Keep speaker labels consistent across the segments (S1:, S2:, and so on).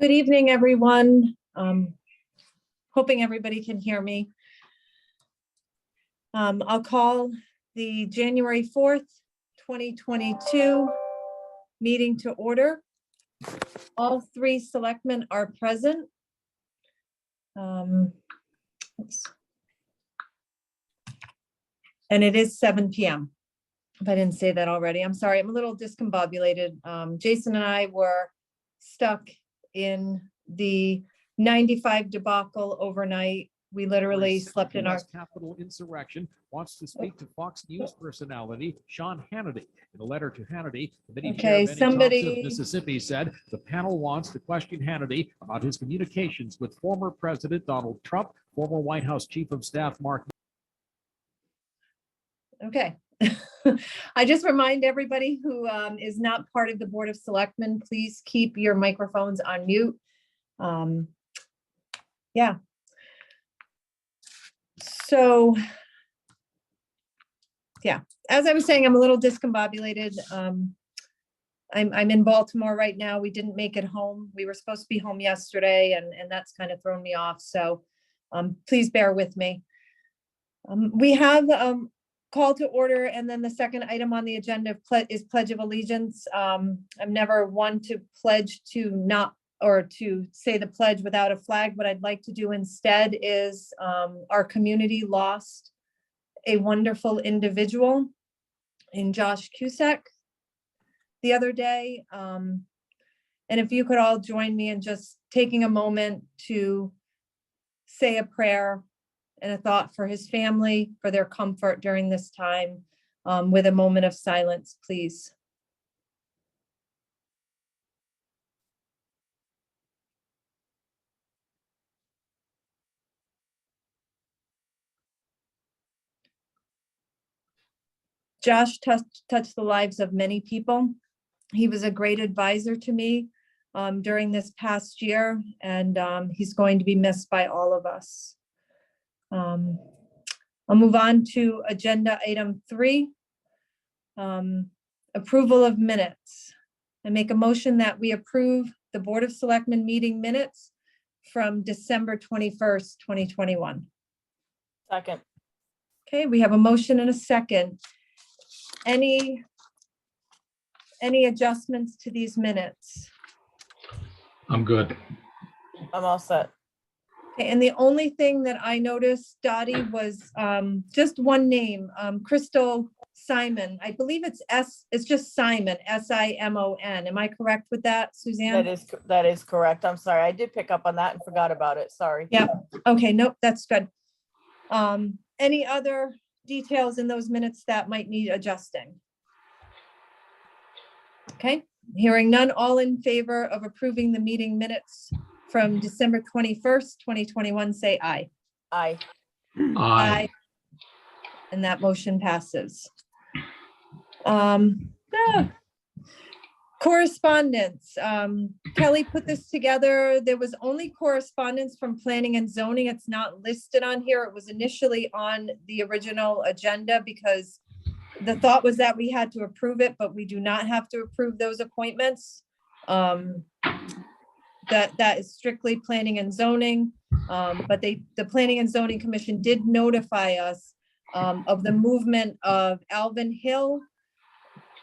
S1: Good evening, everyone. Hoping everybody can hear me. I'll call the January 4th, 2022 meeting to order. All three selectmen are present. And it is 7 p.m. If I didn't say that already, I'm sorry. I'm a little discombobulated. Jason and I were stuck in the 95 debacle overnight. We literally slept in our
S2: Capitol insurrection wants to speak to Fox News personality Sean Hannity. In a letter to Hannity, committee chair Benny Thompson of Mississippi said the panel wants to question Hannity about his communications with former President Donald Trump, former White House Chief of Staff Mark.
S1: Okay. I just remind everybody who is not part of the Board of Selectmen, please keep your microphones on mute. Yeah. So, yeah, as I was saying, I'm a little discombobulated. I'm in Baltimore right now. We didn't make it home. We were supposed to be home yesterday, and that's kind of thrown me off. So please bear with me. We have call to order, and then the second item on the agenda is Pledge of Allegiance. I'm never one to pledge to not, or to say the pledge without a flag. What I'd like to do instead is our community lost a wonderful individual in Josh Cusack the other day. And if you could all join me in just taking a moment to say a prayer and a thought for his family, for their comfort during this time, with a moment of silence, please. Josh touched the lives of many people. He was a great advisor to me during this past year, and he's going to be missed by all of us. I'll move on to agenda item 3, approval of minutes. I make a motion that we approve the Board of Selectmen meeting minutes from December 21st, 2021.
S3: Second.
S1: Okay, we have a motion and a second. Any adjustments to these minutes?
S4: I'm good.
S3: I'm all set.
S1: Okay, and the only thing that I noticed, Dottie, was just one name, Crystal Simon. I believe it's just Simon, S-I-M-O-N. Am I correct with that, Suzanne?
S3: That is correct. I'm sorry. I did pick up on that and forgot about it. Sorry.
S1: Yeah. Okay, nope, that's good. Any other details in those minutes that might need adjusting? Okay, hearing none, all in favor of approving the meeting minutes from December 21st, 2021, say aye.
S3: Aye.
S4: Aye.
S1: And that motion passes. Correspondence. Kelly put this together. There was only correspondence from planning and zoning. It's not listed on here. It was initially on the original agenda because the thought was that we had to approve it, but we do not have to approve those appointments. That is strictly planning and zoning. But the Planning and Zoning Commission did notify us of the movement of Alvin Hill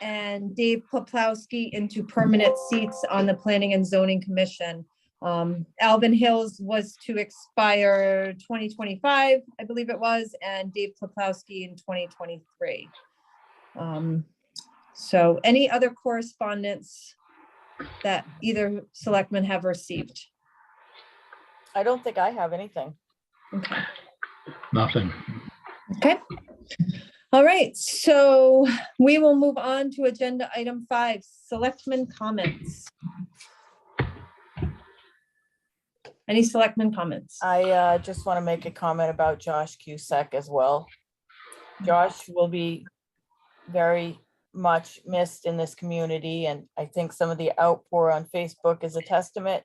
S1: and Dave Poplawski into permanent seats on the Planning and Zoning Commission. Alvin Hills was to expire 2025, I believe it was, and Dave Poplawski in 2023. So any other correspondence that either selectmen have received?
S3: I don't think I have anything.
S1: Okay.
S4: Nothing.
S1: Okay. All right, so we will move on to agenda item 5, selectmen comments. Any selectmen comments?
S3: I just want to make a comment about Josh Cusack as well. Josh will be very much missed in this community, and I think some of the outpour on Facebook is a testament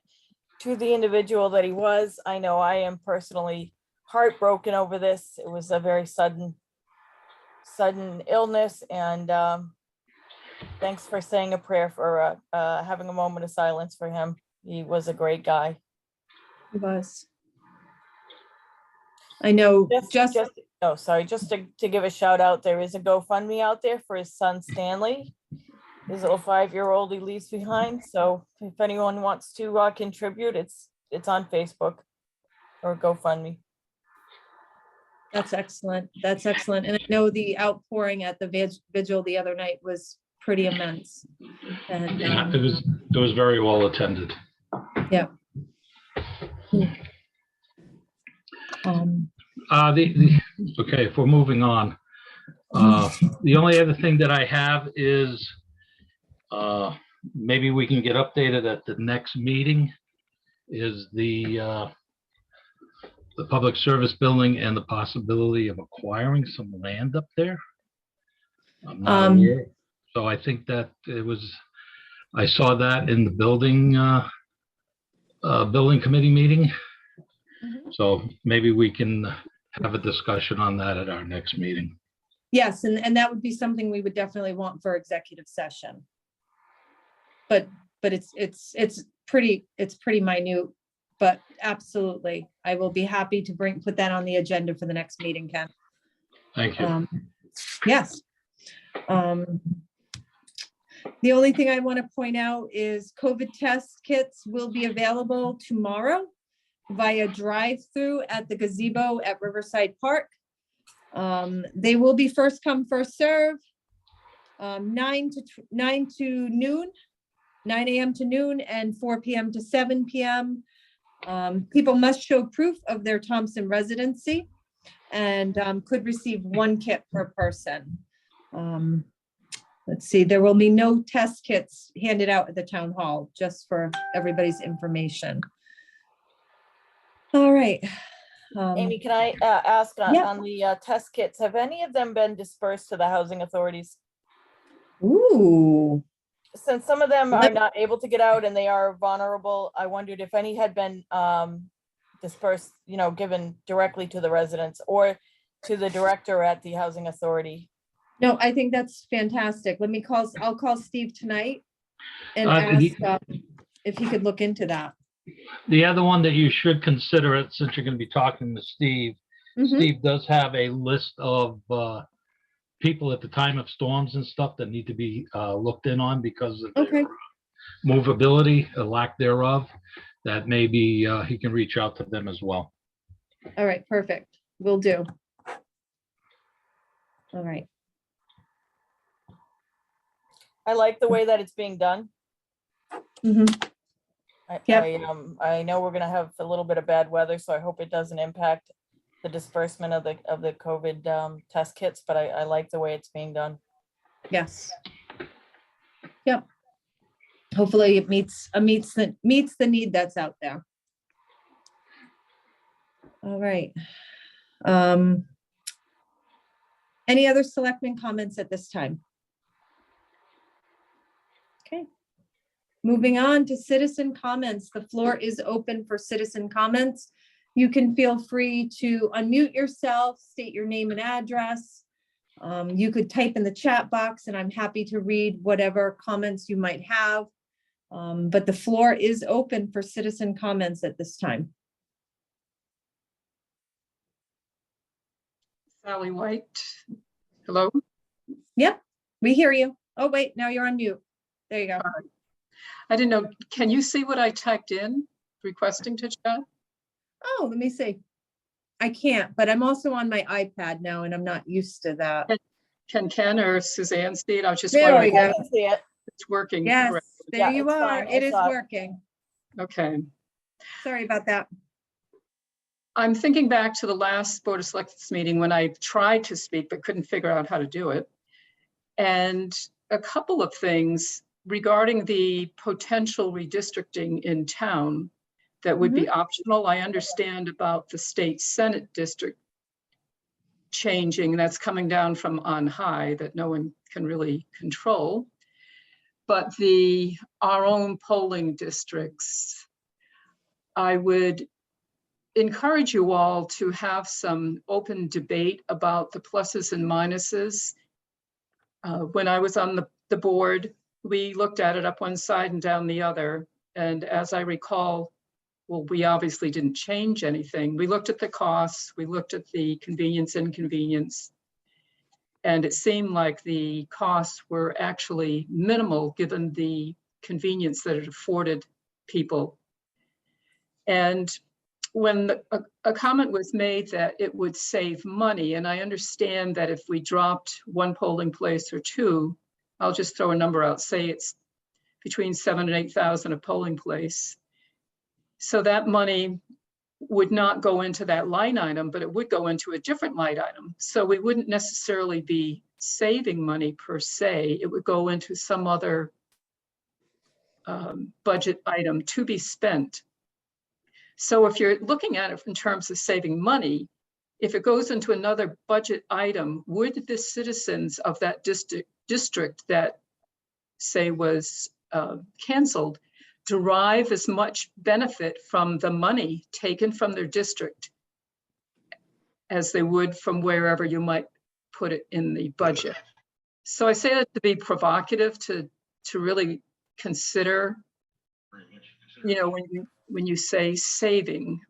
S3: to the individual that he was. I know I am personally heartbroken over this. It was a very sudden illness, and thanks for saying a prayer for having a moment of silence for him. He was a great guy.
S1: He was. I know, just
S3: Oh, sorry, just to give a shout out, there is a GoFundMe out there for his son Stanley. His little 5-year-old he leaves behind. So if anyone wants to contribute, it's on Facebook or GoFundMe.
S1: That's excellent. That's excellent. And I know the outpouring at the vigil the other night was pretty immense. And
S4: Yeah, it was very well attended.
S1: yeah.
S4: Okay, if we're moving on, the only other thing that I have is maybe we can get updated at the next meeting is the public service building and the possibility of acquiring some land up there. I'm not aware. So I think that I saw that in the building committee meeting. So maybe we can have a discussion on that at our next meeting.
S1: Yes, and that would be something we would definitely want for executive session. But it's pretty minute, but absolutely. I will be happy to put that on the agenda for the next meeting, Ken.
S4: Thank you.
S1: Yes. The only thing I want to point out is COVID test kits will be available tomorrow via drive-through at the gazebo at Riverside Park. They will be first come, first serve, 9 to noon, 9 a.m. to noon, and 4 p.m. to 7 p.m. People must show proof of their Thompson residency and could receive 1 kit per person. Let's see, there will be no test kits handed out at the town hall, just for everybody's information. All right.
S3: Amy, can I ask on,
S1: yeah.
S3: on the test kits, have any of them been dispersed to the housing authorities?
S1: Ooh.
S3: Since some of them are not able to get out and they are vulnerable, I wondered if any had been dispersed, given directly to the residents or to the director at the housing authority.
S1: No, I think that's fantastic. I'll call Steve tonight and ask if he could look into that.
S4: The other one that you should consider it, since you're going to be talking to Steve, Steve does have a list of people at the time of storms and stuff that need to be looked in on because of their movability, or lack thereof, that maybe he can reach out to them as well.
S1: All right, perfect. Will do. All right.
S3: I like the way that it's being done. I know we're gonna have a little bit of bad weather, so I hope it doesn't impact the disbursement of the COVID test kits, but I like the way it's being done.
S1: Yes. Yep. Hopefully it meets the need that's out there. All right. Any other selectmen comments at this time? Okay. Moving on to citizen comments. The floor is open for citizen comments. You can feel free to unmute yourself, state your name and address. You could type in the chat box and I'm happy to read whatever comments you might have. But the floor is open for citizen comments at this time.
S5: Sally White. Hello?
S1: Yep, we hear you. Oh, wait, now you're on mute. There you go.
S5: I didn't know, can you see what I typed in requesting to chat?
S1: Oh, let me see. I can't, but I'm also on my iPad now and I'm not used to that.
S5: Can Ken or Suzanne see it? I was just
S1: There
S5: wondering
S1: we go.
S5: if
S3: I can see it.
S5: it's working.
S1: Yes,
S5: correctly.
S1: there
S3: Yeah,
S1: you
S3: it's
S1: are.
S3: fine. I
S1: It is
S3: saw it.
S1: working.
S5: Okay.
S1: Sorry about that.
S5: I'm thinking back to the last Board of Selectmen meeting when I tried to speak but couldn't figure out how to do it. And a couple of things regarding the potential redistricting in town that would be optional. I understand about the state Senate district changing, that's coming down from on high that no one can really control. But our own polling districts, I would encourage you all to have some open debate about the pluses and minuses. When I was on the board, we looked at it up one side and down the other. And as I recall, well, we obviously didn't change anything. We looked at the costs, we looked at the convenience, inconvenience, and it seemed like the costs were actually minimal given the convenience that it afforded people. And when a comment was made that it would save money, and I understand that if we dropped one polling place or two, I'll just throw a number out, say it's between 7,000 and 8,000 a polling place. So that money would not go into that line item, but it would go into a different line item. So we wouldn't necessarily be saving money per se. It would go into some other budget item to be spent. So if you're looking at it in terms of saving money, if it goes into another budget item, would the citizens of that district that, say, was canceled derive as much benefit from the money taken from their district as they would from wherever you might put it in the budget? So I say that to be provocative, to really consider, you know, when you say saving,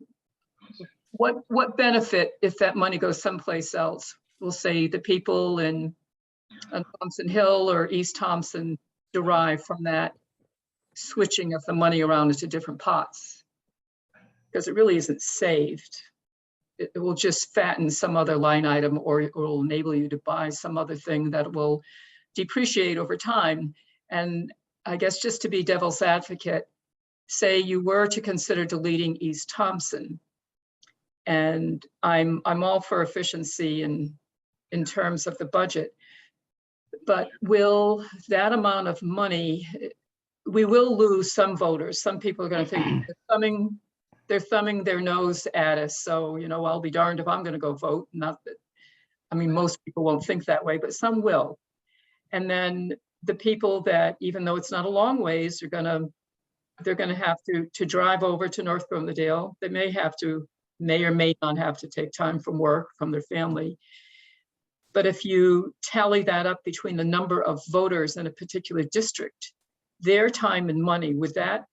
S5: what benefit if that money goes someplace else? We'll say the people in Thompson Hill or East Thompson derive from that switching of the money around into different pots, because it really isn't saved. It will just fatten some other line item, or it will enable you to buy some other thing that will depreciate over time. And I guess just to be devil's advocate, say you were to consider deleting East Thompson, and I'm all for efficiency in terms of the budget, but will that amount of money, we will lose some voters. Some people are going to think they're thumbing their nose at us. So, you know, I'll be darned if I'm going to go vote. Not that, I mean, most people won't think that way, but some will. And then the people that, even though it's not a long ways, they're going to have to drive over to North Bromondale. They may or may not have to take time from work, from their family. But if you tally that up between the number of voters in a particular district, their time and money, would that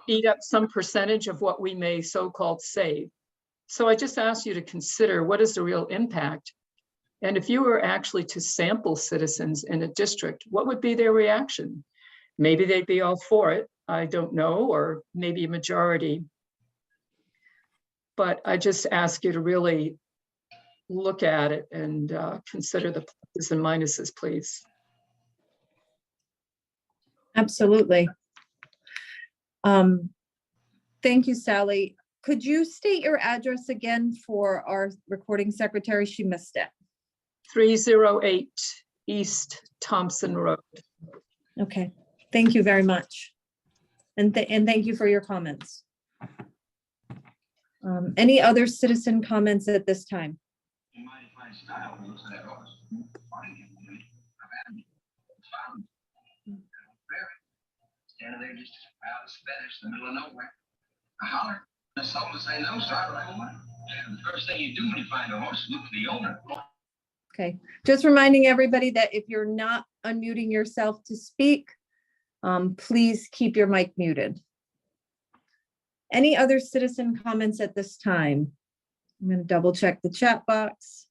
S5: eat up some percentage of what we may so-called save? So I just ask you to consider, what is the real impact? And if you were actually to sample citizens in a district, what would be their reaction? Maybe they'd be all for it, I don't know, or maybe a majority. But I just ask you to really look at it and consider the pluses and minuses, please.
S1: Absolutely. Thank you, Sally. Could you state your address again for our recording secretary? She missed it.
S5: 308 East Thompson Road.
S1: Okay, thank you very much. And thank you for your comments. Any other citizen comments at this time?
S6: Standing there just out of Spanish in the middle of nowhere. I holler. The soldiers say no, so I run away. The first thing you do when you find a horse is look for the owner.
S1: Okay, just reminding everybody that if you're not unmuting yourself to speak, please keep your mic muted. Any other citizen comments at this time? I'm going to double check the chat box.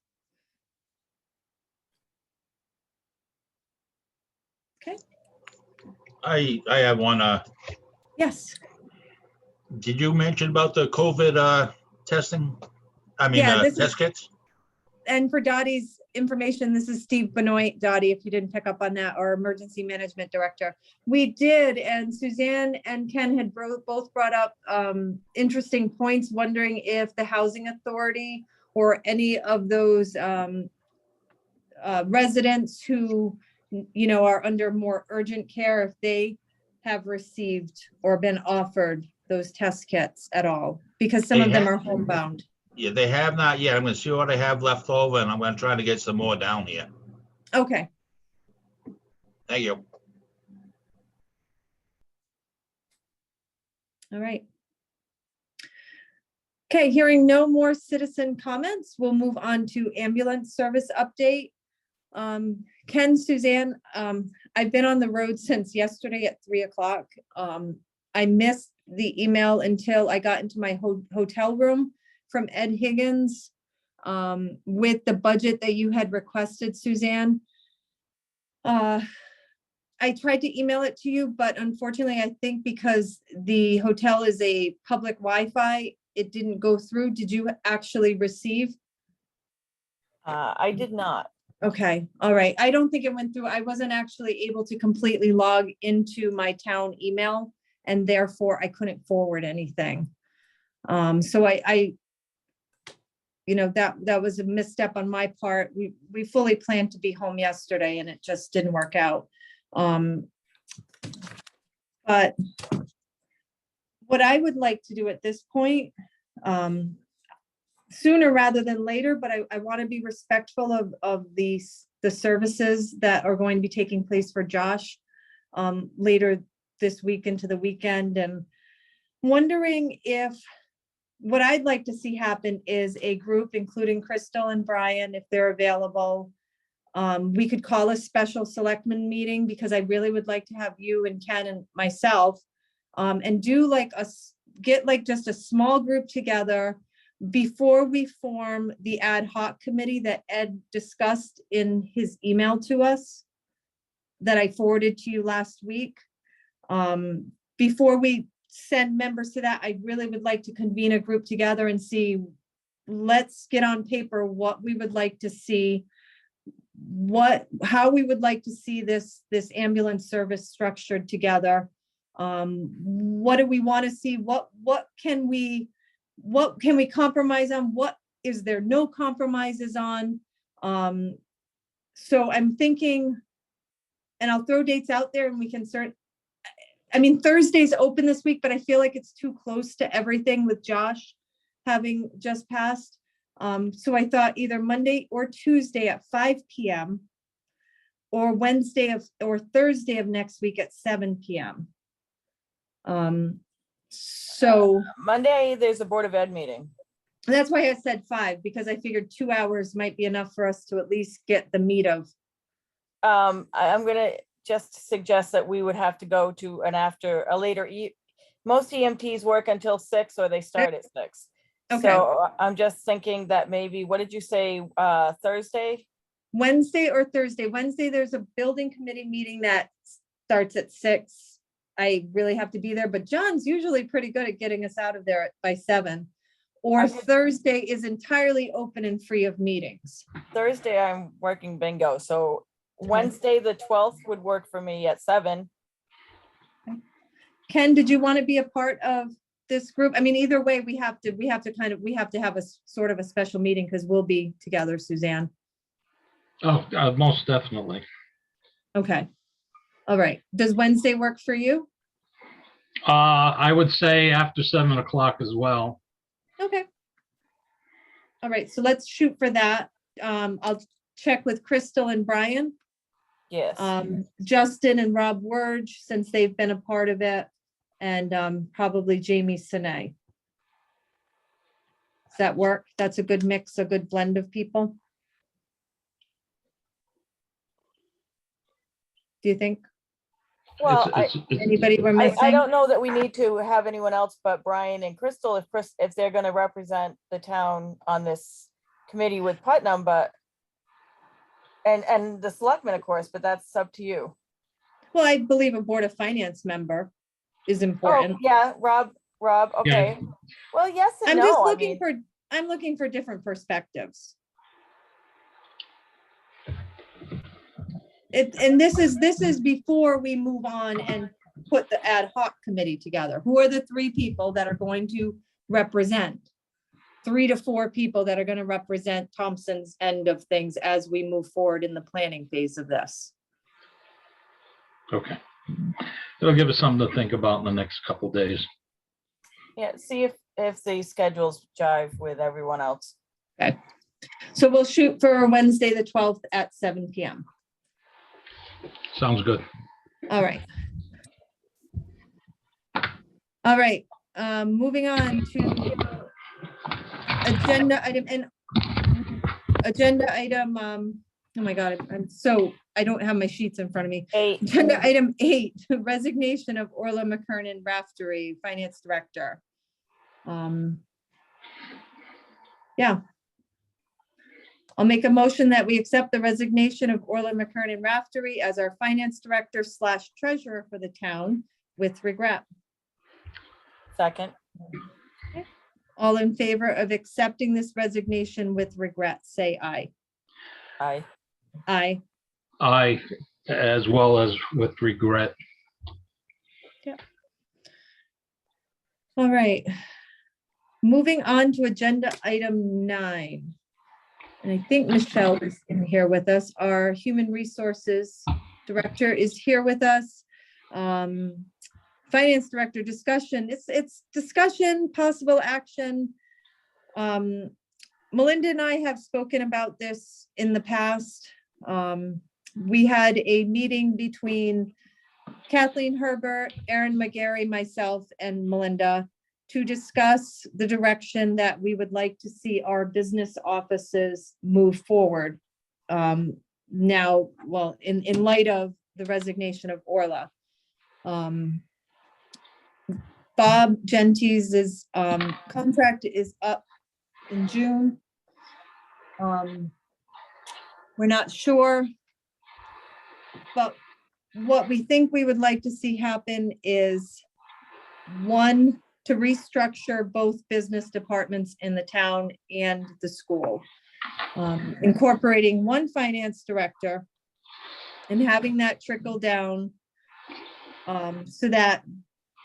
S1: Okay.
S7: I have one.
S1: Yes.
S7: Did you mention about the COVID testing? I mean,
S1: Yeah,
S7: test kits?
S1: And for Dottie's information, this is Steve Benoit, Dottie, if you didn't pick up on that, our emergency management director. We did, and Suzanne and Ken had both brought up interesting points, wondering if the housing authority or any of those residents who, you know, are under more urgent care, if they have received or been offered those test kits at all, because some of them are homebound.
S7: Yeah, they have not yet. I'm gonna see what I have left over, and I'm gonna try to get some more down here.
S1: Okay.
S7: Thank you.
S1: All right. Okay, hearing no more citizen comments, we'll move on to ambulance service update. Ken, Suzanne, I've been on the road since yesterday at 3 o'clock. I missed the email until I got into my hotel room from Ed Higgins with the budget that you had requested, Suzanne. I tried to email it to you, but unfortunately, I think because the hotel is a public Wi-Fi, it didn't go through. Did you actually receive?
S3: I did not.
S1: Okay, all right. I don't think it went through. I wasn't actually able to completely log into my town email, and therefore I couldn't forward anything. So you know, that was a misstep on my part. We fully planned to be home yesterday and it just didn't work out. But what I would like to do at this point, sooner rather than later, but I want to be respectful of the services that are going to be taking place for Josh later this week into the weekend, and wondering if what I'd like to see happen is a group, including Crystal and Brian, if they're available. We could call a special selectmen meeting, because I really would like to have you and Ken and myself and do like get like just a small group together before we form the ad hoc committee that Ed discussed in his email to us that I forwarded to you last week. Before we send members to that, I really would like to convene a group together and see, let's get on paper what we would like to see, how we would like to see this ambulance service structured together. What do we want to see? What can we compromise on? What is there no compromises on? So I'm thinking, and I'll throw dates out there and we can start. I mean, Thursday's open this week, but I feel like it's too close to everything with Josh having just passed. So I thought either Monday or Tuesday at 5 p.m. or or Thursday of next week at 7 p.m. So
S3: Monday, there's a Board of Ed meeting.
S1: that's why I said 5, because I figured 2 hours might be enough for us to at least get the meat of.
S3: I'm gonna just suggest that we would have to go to a later, most EMTs work until 6 or they start at 6.
S1: Okay.
S3: So I'm just thinking that maybe, what did you say, Thursday?
S1: Wednesday or Thursday. Wednesday, there's a building committee meeting that starts at 6. I really have to be there, but John's usually pretty good at getting us out of there by 7. Or Thursday is entirely open and free of meetings.
S3: Thursday, I'm working bingo, so Wednesday, the 12th would work for me at 7.
S1: Ken, did you want to be a part of this group? I mean, either way, we have to have a sort of a special meeting because we'll be together, Suzanne.
S4: Oh, most definitely.
S1: Okay. All right. Does Wednesday work for you?
S4: I would say after 7 o'clock as well.
S1: Okay. All right. So let's shoot for that. I'll check with Crystal and Brian.
S3: Yes.
S1: Justin and Rob Wurge, since they've been a part of it, and probably Jamie Sinay. Does that work? That's a good mix, a good blend of people. Do you think?
S3: Well,
S1: Anybody we're missing?
S3: I don't know that we need to have anyone else but Brian and Crystal if they're going to represent the town on this committee with Putnam, but and the selectmen, of course, but that's up to you.
S1: Well, I believe a Board of Finance member is important.
S3: Oh, yeah, Rob, okay.
S4: Yeah.
S3: Well, yes and
S1: I'm
S3: no.
S1: just
S3: I
S1: looking
S3: mean,
S1: I'm looking for different perspectives. And this is before we move on and put the ad hoc committee together. Who are the 3 people that are going to represent? 3 to 4 people that are going to represent Thompson's end of things as we move forward in the planning phase of this.
S4: Okay. It'll give us something to think about in the next couple days.
S3: yeah, see if the schedules jive with everyone else.
S1: Okay. So we'll shoot for Wednesday, the 12th at 7 p.m.
S4: Sounds good.
S1: All right. All right. Moving on to agenda item. Oh my God, I don't have my sheets in front of me.
S3: 8.
S1: Agenda item 8, resignation of Orla McKernan Raftery, Finance Director. Yeah. I'll make a motion that we accept the resignation of Orla McKernan Raftery as our Finance Director / Treasurer for the town with regret.
S3: Second.
S1: All in favor of accepting this resignation with regret, say aye.
S3: Aye.
S1: Aye.
S4: I, as well as with regret.
S1: All right. Moving on to agenda item 9. And I think Michelle is in here with us. Our Human Resources Director is here with us. Finance Director discussion. It's discussion, possible action. Melinda and I have spoken about this in the past. We had a meeting between Kathleen Herbert, Erin McGarry, myself, and Melinda to discuss the direction that we would like to see our business offices move forward. Now, well, in light of the resignation of Orla. Bob Gentiles's contract is up in June. We're not sure, but what we think we would like to see happen is, one, to restructure both business departments in the town and the school, incorporating one finance director and having that trickle down so that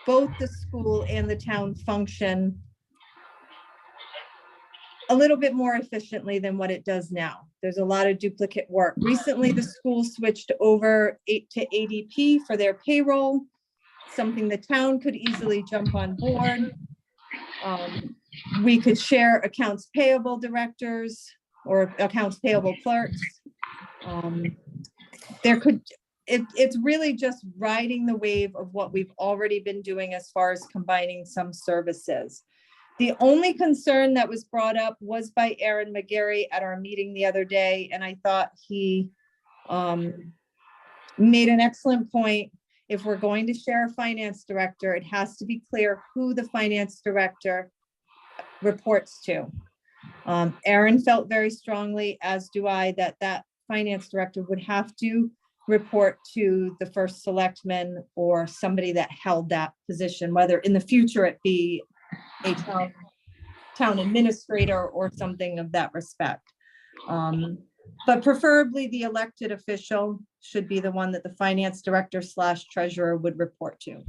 S1: both the school and the town function a little bit more efficiently than what it does now. There's a lot of duplicate work. Recently, the school switched over to ADP for their payroll, something the town could easily jump on board. We could share accounts payable directors or accounts payable clerks. It's really just riding the wave of what we've already been doing as far as combining some services. The only concern that was brought up was by Erin McGarry at our meeting the other day, and I thought he made an excellent point. If we're going to share a finance director, it has to be clear who the finance director reports to. Erin felt very strongly, as do I, that finance director would have to report to the first selectman or somebody that held that position, whether in the future it be a town administrator or something of that respect. But preferably the elected official should be the one that the finance director / treasurer would report to.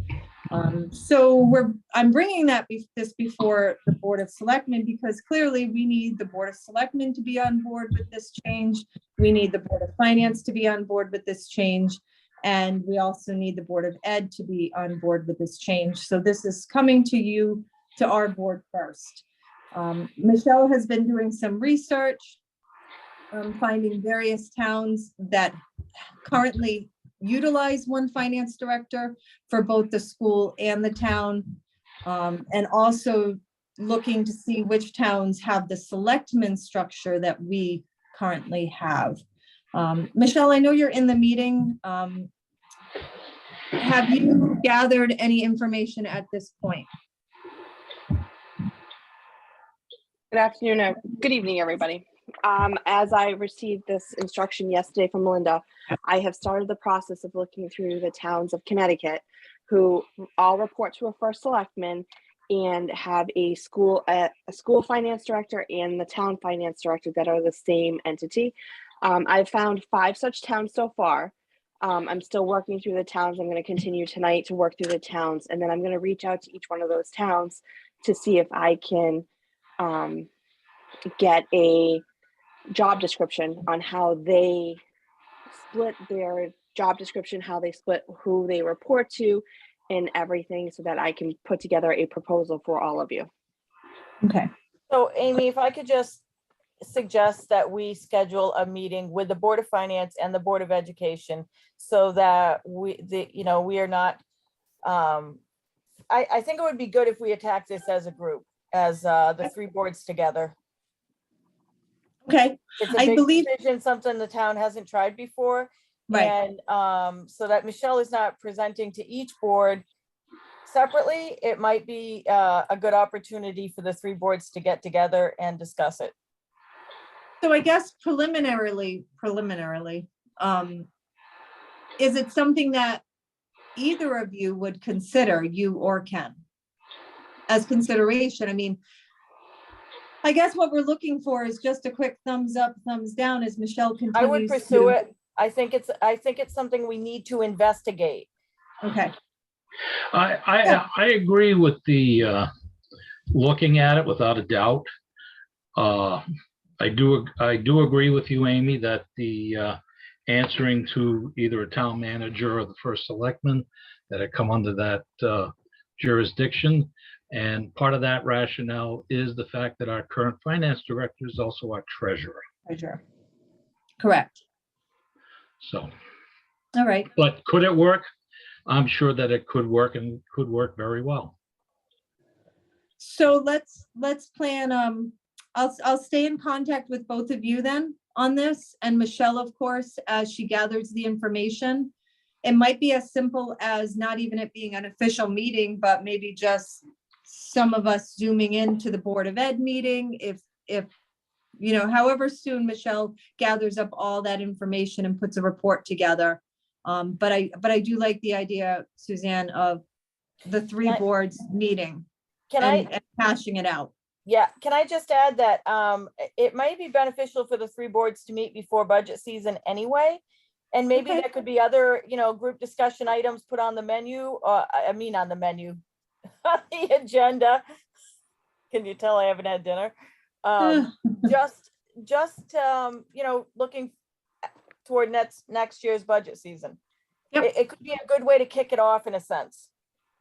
S1: So I'm bringing this before the Board of Selectmen because clearly we need the Board of Selectmen to be on board with this change. We need the Board of Finance to be on board with this change. And we also need the Board of Ed to be on board with this change. So this is coming to you, to our board first. Michelle has been doing some research, finding various towns that currently utilize one finance director for both the school and the town, and also looking to see which towns have the selectmen structure that we currently have. Michelle, I know you're in the meeting. Have you gathered any information at this point?
S8: Good afternoon, good evening, everybody. As I received this instruction yesterday from Melinda, I have started the process of looking through the towns of Connecticut who all report to a first selectman and have a school finance director and the town finance director that are the same entity. I've found 5 such towns so far. I'm still working through the towns. I'm going to continue tonight to work through the towns, and then I'm going to reach out to each one of those towns to see if I can get a job description on how they split their job description, how they split who they report to and everything, so that I can put together a proposal for all of you.
S1: Okay.
S3: So Amy, if I could just suggest that we schedule a meeting with the Board of Finance and the Board of Education so that we are not, I think it would be good if we attack this as a group, as the 3 boards together.
S1: Okay.
S3: It's a
S1: I
S3: big
S1: believe
S3: decision, something the town hasn't tried before.
S1: Right.
S3: And so that Michelle is not presenting to each board separately, it might be a good opportunity for the 3 boards to get together and discuss it.
S1: So I guess preliminarily, is it something that either of you would consider, you or Ken, as consideration? I mean, I guess what we're looking for is just a quick thumbs up, thumbs down as Michelle continues.
S3: I would pursue it. I think it's something we need to investigate.
S1: Okay.
S4: I agree with the looking at it without a doubt. I do agree with you, Amy, that the answering to either a town manager or the first selectman, that it come under that jurisdiction. And part of that rationale is the fact that our current finance director is also our treasurer.
S1: Treasurer. Correct.
S4: So,
S1: all right.
S4: But could it work? I'm sure that it could work, and could work very well.
S1: So let's plan, I'll stay in contact with both of you then on this, and Michelle, of course, as she gathers the information. It might be as simple as not even it being an official meeting, but maybe just some of us zooming into the Board of Ed meeting, if you know, however soon Michelle gathers up all that information and puts a report together. But I do like the idea, Suzanne, of the 3 boards meeting and hashing it out.
S3: Yeah, can I just add that it might be beneficial for the 3 boards to meet before budget season anyway. And maybe there could be other, you know, group discussion items put on the menu, on the menu, on the agenda. Can you tell I haven't had dinner? Just you know, looking toward next year's budget season.
S1: Yep.
S3: It could be a good way to kick it off in a sense.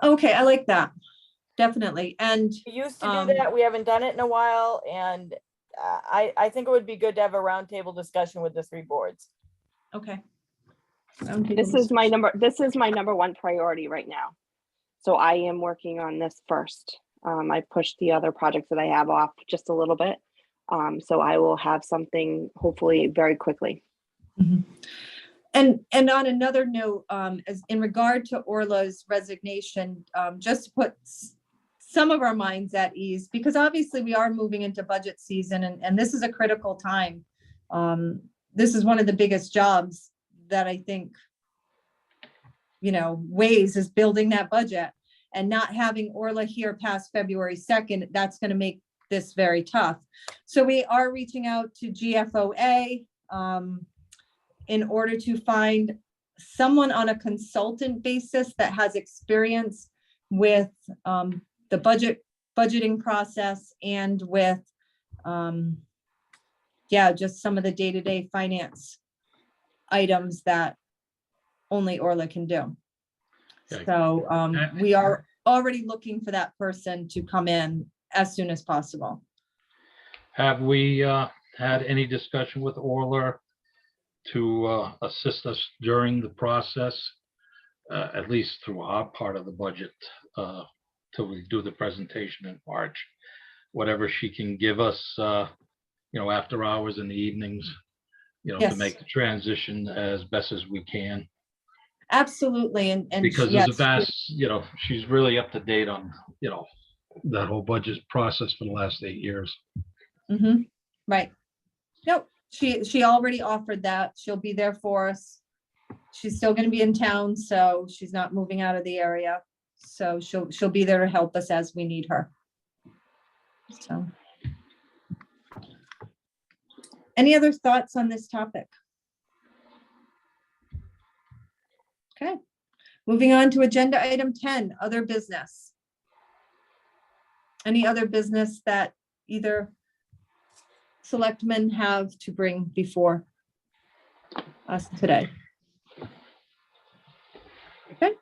S1: Okay, I like that. Definitely. And
S3: we used to do that. We haven't done it in a while. And I think it would be good to have a roundtable discussion with the 3 boards.
S1: Okay.
S8: This is my number 1 priority right now. So I am working on this first. I pushed the other projects that I have off just a little bit. So I will have something hopefully very quickly.
S1: Mm-hmm. And on another note, as in regard to Orla's resignation, just to put some of our minds at ease, because obviously we are moving into budget season, and this is a critical time. This is one of the biggest jobs that I think, you know, weighs is building that budget, and not having Orla here past February 2nd, that's going to make this very tough. So we are reaching out to GFOA in order to find someone on a consultant basis that has experience with the budgeting process and with, just some of the day-to-day finance items that only Orla can do.
S4: Okay.
S1: So we are already looking for that person to come in as soon as possible.
S4: Have we had any discussion with Orla to assist us during the process, at least through our part of the budget, till we do the presentation in March? Whatever she can give us, you know, after hours in the evenings, you know,
S1: Yes.
S4: to make the transition as best as we can.
S1: Absolutely, and
S4: Because
S1: yes,
S4: there's a vast, you know, she's really up to date on, you know, that whole budget process for the last 8 years.
S1: mm-hmm. Right. Nope, she already offered that. She'll be there for us. She's still going to be in town, so she's not moving out of the area. So she'll be there to help us as we need her. So, any other thoughts on this topic? Okay, moving on to agenda item 10, other business. Any other business that either selectmen have to bring before us today? Okay,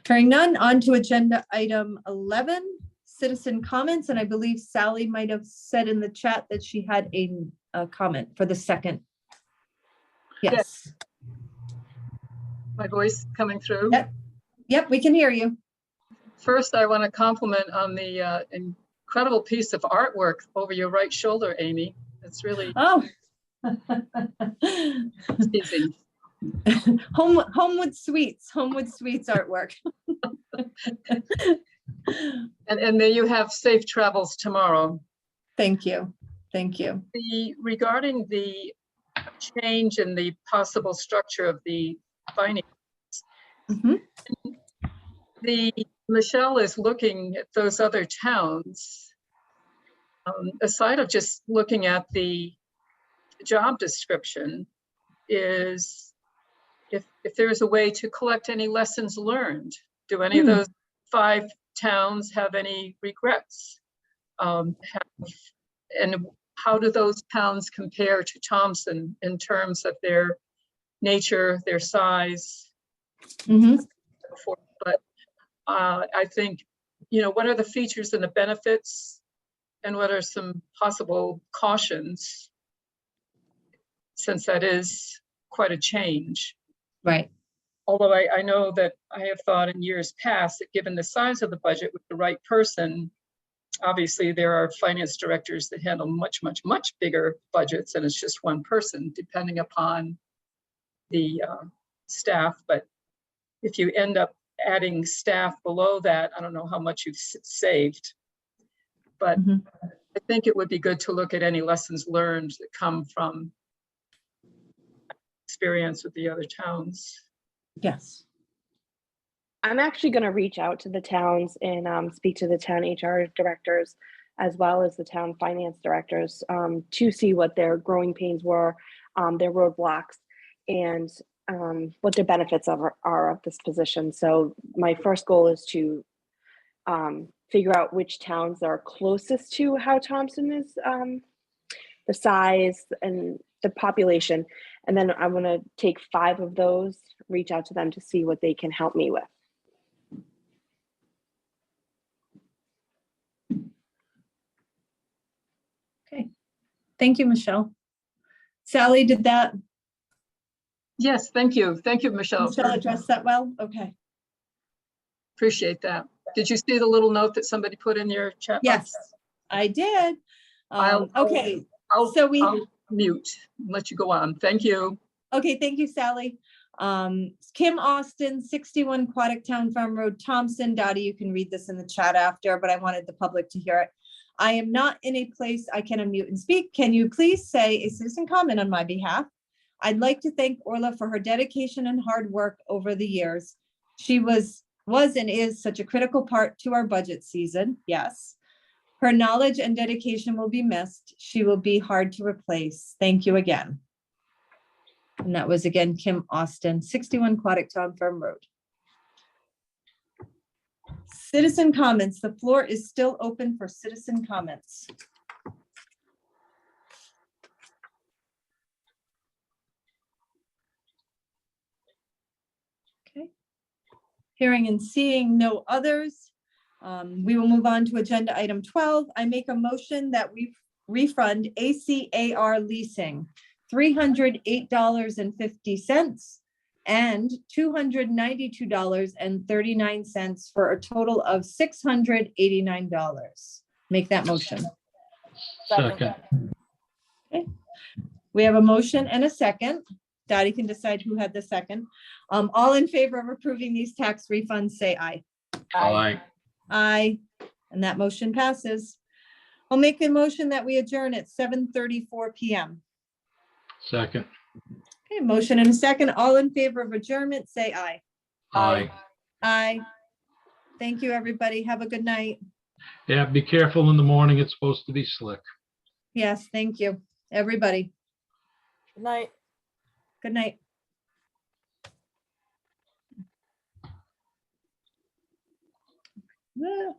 S1: hearing none, on to agenda item 11, citizen comments. And I believe Sally might have said in the chat that she had a comment for the second. Yes.
S5: My voice coming through.
S1: Yep, we can hear you.
S5: First, I want to compliment on the incredible piece of artwork over your right shoulder, Amy. It's really
S1: Oh.
S5: teasing.
S1: Homewood Suites artwork.
S5: And may you have safe travels tomorrow.
S1: Thank you. Thank you.
S5: Regarding the change in the possible structure of the finance,
S1: Mhm.
S5: Michelle is looking at those other towns. Aside of just looking at the job description, is if there's a way to collect any lessons learned. Do any of those 5 towns have any regrets? And how do those towns compare to Thompson in terms of their nature, their size?
S1: Mhm.
S5: But I think, what are the features and the benefits, and what are some possible cautions, since that is quite a change.
S1: Right.
S5: Although I know that I have thought in years past that given the size of the budget with the right person, obviously there are finance directors that handle much, much, much bigger budgets, and it's just one person depending upon the staff. But if you end up adding staff below that, I don't know how much you've saved. But
S1: Mhm.
S5: I think it would be good to look at any lessons learned that come from experience with the other towns.
S1: Yes.
S8: I'm actually going to reach out to the towns and speak to the town HR directors as well as the town finance directors to see what their growing pains were, their roadblocks, and what their benefits are of this position. So my first goal is to figure out which towns are closest to how Thompson is, the size and the population. And then I'm going to take 5 of those, reach out to them to see what they can help me with.
S1: Okay. Thank you, Michelle. Sally, did that?
S5: Yes, thank you. Thank you, Michelle.
S1: Michelle address that well? Okay.
S5: Appreciate that. Did you see the little note that somebody put in your chat box?
S1: Yes, I did. Okay.
S5: I'll
S1: So
S5: mute, let you go on. Thank you.
S1: Okay, thank you, Sally. Kim Austin, 61 Aquatic Town Farm Road, Thompson. Dottie, you can read this in the chat after, but I wanted the public to hear it. I am not in a place I can unmute and speak. Can you please say a citizen comment on my behalf? I'd like to thank Orla for her dedication and hard work over the years. She was and is such a critical part to our budget season. Yes. Her knowledge and dedication will be missed. She will be hard to replace. Thank you again. And that was again, Kim Austin, 61 Aquatic Town Farm Road. Citizen comments. The floor is still open for citizen comments. Okay. Hearing and seeing no others, we will move on to agenda item 12. I make a motion that we refund ACAR leasing $308.50 and $292.39 for a total of $689. Make that motion.
S4: Second.
S1: Okay. We have a motion and a second. Dottie can decide who had the second. All in favor of approving these tax refunds, say aye.
S4: Aye.
S1: Aye, and that motion passes. I'll make a motion that we adjourn at 7:34 p.m.
S4: Second.
S1: Okay, motion and a second. All in favor of adjournment, say aye.
S4: Aye.
S1: Aye. Thank you, everybody. Have a good night.
S4: Yeah, be careful in the morning. It's supposed to be slick.
S1: Yes, thank you, everybody.
S3: Good night.
S1: Good night. Yeah.